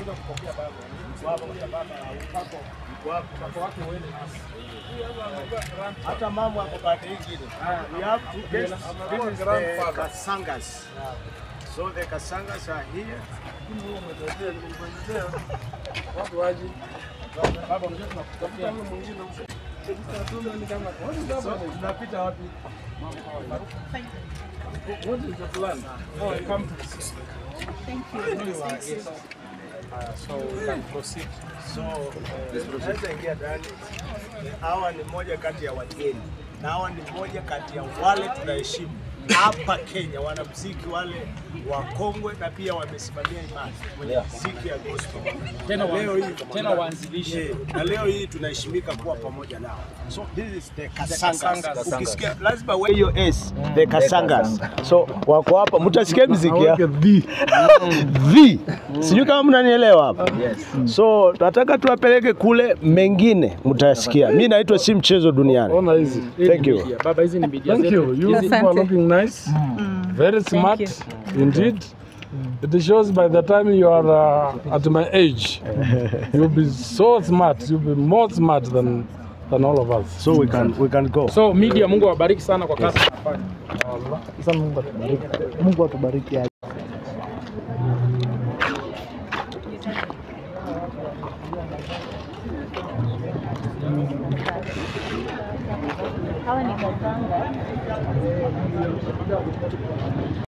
wanakuja kupokea baba. Baba mtababa upako wake uende nasi. Hata mama hapo pande nyingine. We have to get the Kasangas. So the Kasangas are here. Watu waje. Baba mjua tunakutafuta mwingine huko. Tunapita wapi? What is the plan? Oh, I come to the system. Thank you. So we can proceed. So, tunaweza ingia ndani. Hawa ni moja kati ya wageni. Na hawa ni moja kati ya wale tunaheshimu hapa Kenya, wanamuziki wale wakongwe na pia wamesimamia imani muziki ya gospel. Tena waanzilishi. Na leo hii tunaheshimika kuwa pamoja nao. So this is the Kasangas. Ukisikia lazima wewe hiyo S, the Kasangas. So wako hapa, mtasikia muziki ya V. Sijui kama mnanielewa hapa. So tunataka tuwapeleke kule mengine mtasikia. Mimi naitwa Si Mchezo Duniani. Thank you. Baba, hizi ni media zetu. Thank you. You people are looking nice. Very smart indeed. It shows by the time you are at my age, you'll be so smart. You'll be more smart than all of us. So we can go. So media, Mungu awabariki sana kwa kazi. Allah. Mungu atubariki. Hawa ni Kasanga.